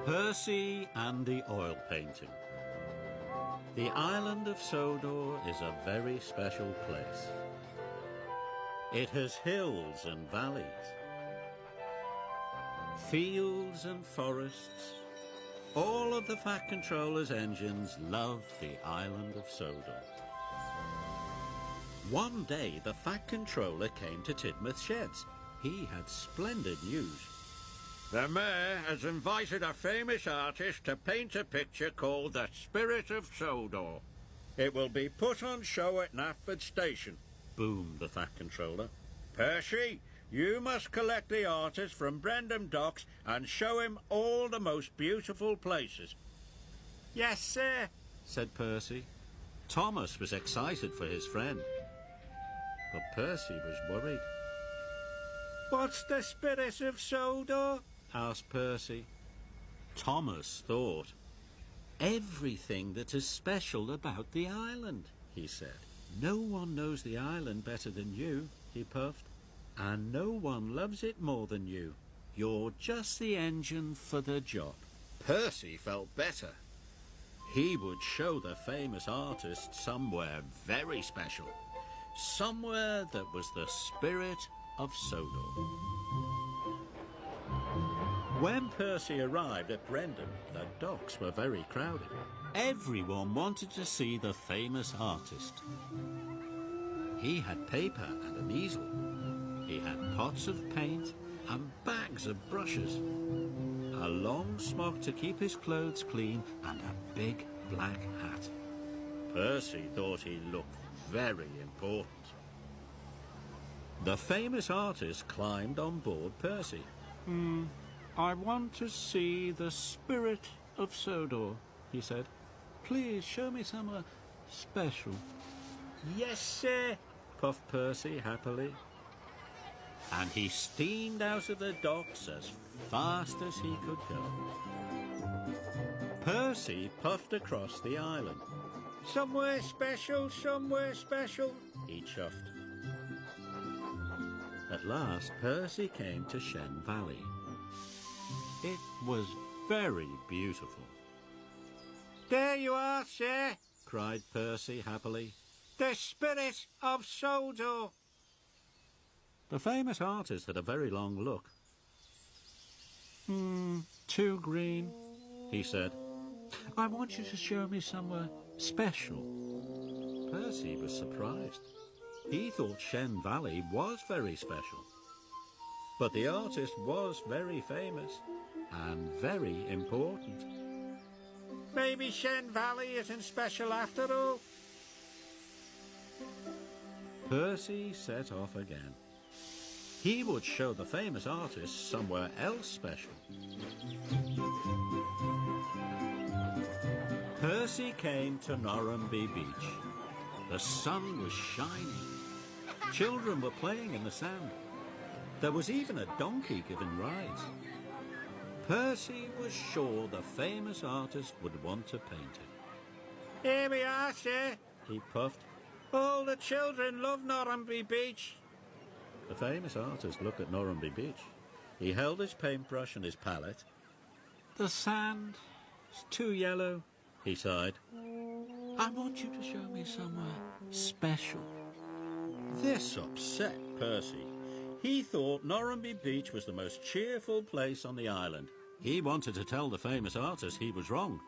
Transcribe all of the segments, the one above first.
Percy and the oil painting. The island of Sodor is a very special place. It has hills and valleys, fields and forests. All of the Fat Controller's engines love the island of Sodor. One day the Fat Controller came to Tidmouth Sheds. He had splendid news. The Mayor has invited a famous artist to paint a picture called The Spirit of Sodor. It will be put on show at Knapford Station, Boomed the Fat Controller. Percy, you must collect the artist from Brendam Docks and show him all the most beautiful places. Yes, sir, said Percy. Thomas was excited for his friend, but Percy was worried. What's the Spirit of Sodor? Asked Percy. Thomas thought. Everything that is special about the island, he said. No one knows the island better than you, he puffed, and no one loves it more than you. You're just the engine for the job. Percy felt better. He would show the famous artist somewhere very special, somewhere that was the spirit of Sodor. When Percy arrived at Brendam, the docks were very crowded. Everyone wanted to see the famous artist. He had paper and an easel. He had pots of paint and bags of brushes, a long smock to keep his clothes clean, and a big black hat. Percy thought he looked very important. The famous artist climbed on board Percy. I want to see the spirit of Sodor, he said. Please show me somewhere special. Yes, sir, puffed Percy happily. And he steamed out of the docks as fast as he could go. Percy puffed across the island. Somewhere special, he chuffed. At last, Percy came to Shen Valley. It was very beautiful. There you are, sir, cried Percy happily. The Spirit of Sodor. The famous artist had a very long look. Too green, he said. I want you to show me somewhere special. Percy was surprised. He thought Shen Valley was very special. But the artist was very famous and very important. Maybe Shen Valley isn't special after all. Percy set off again. He would show the famous artist somewhere else special. Percy came to Norrumby Beach. The sun was shining. Children were playing in the sand. There was even a donkey giving rides. Percy was sure the famous artist would want to paint it. Here we are, sir, he puffed. All the children love Norrumby Beach. The famous artist looked at Norrumby Beach. He held his paintbrush and his palette. The sand is too yellow, he sighed. I want you to show me somewhere special. This upset Percy. He thought Norrumby Beach was the most cheerful place on the island. He wanted to tell the famous artist he was wrong,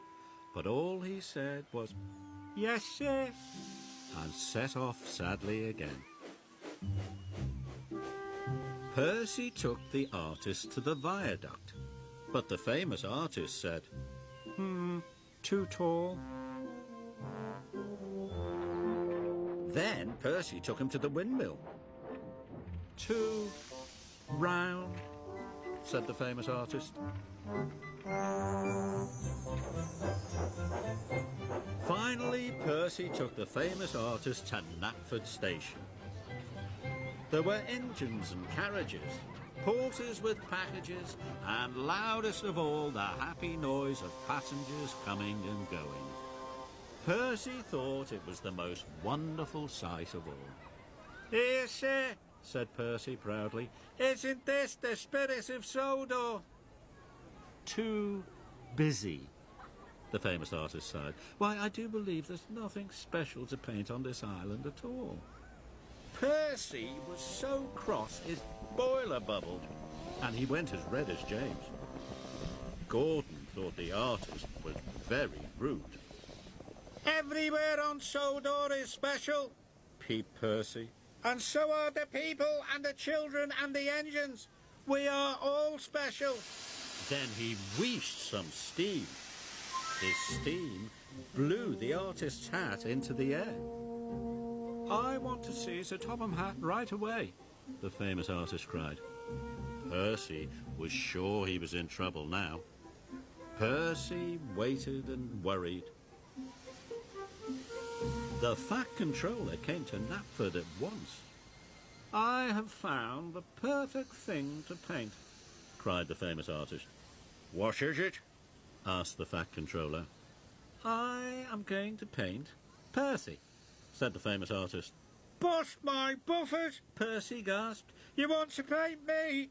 but all he said was, Yes, sir, and set off sadly again. Percy took the artist to the viaduct, but the famous artist said, too tall. Then Percy took him to the windmill. Too round, said the famous artist. Finally, Percy took the famous artist to Knapford Station. There were engines and carriages, porters with packages, and loudest of all, the happy noise of passengers coming and going. Percy thought it was the most wonderful sight of all. Here, sir, said Percy proudly. Isn't this the Spirit of Sodor? Too busy. The famous artist sighed. Why, I do believe there's nothing special to paint on this island at all. Percy was so cross his boiler bubbled, and he went as red as James. Gordon thought the artist was very rude. Everywhere on Sodor is special, Peeped Percy. and so are the people and the children and the engines. We are all special. Then he wheeshed some steam. His steam blew the artist's hat into the air. I want to see Sir Topham Hatt right away, the famous artist cried. Percy was sure he was in trouble now. Percy waited and worried. The Fat Controller came to Knapford at once. I have found the perfect thing to paint, cried the famous artist. What is it? Asked the Fat Controller. I am going to paint Percy, said the famous artist. Bust my buffers! Percy gasped. You want to paint me?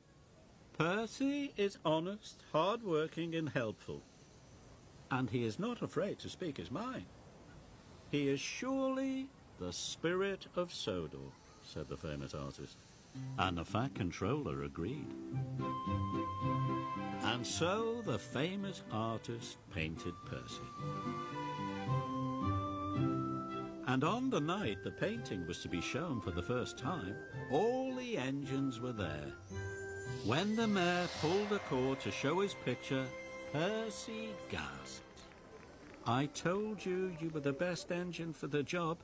Percy is honest, hard-working and helpful, and he is not afraid to speak his mind. He is surely the spirit of Sodor, said the famous artist. And the Fat Controller agreed. And so the famous artist painted Percy. And on the night the painting was to be shown for the first time, all the engines were there. When the mayor pulled the cord to show his picture, Percy gasped. I told you you were the best engine for the job.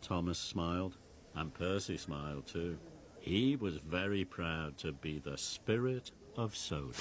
Thomas smiled, and Percy smiled too. He was very proud to be the spirit of Sodor.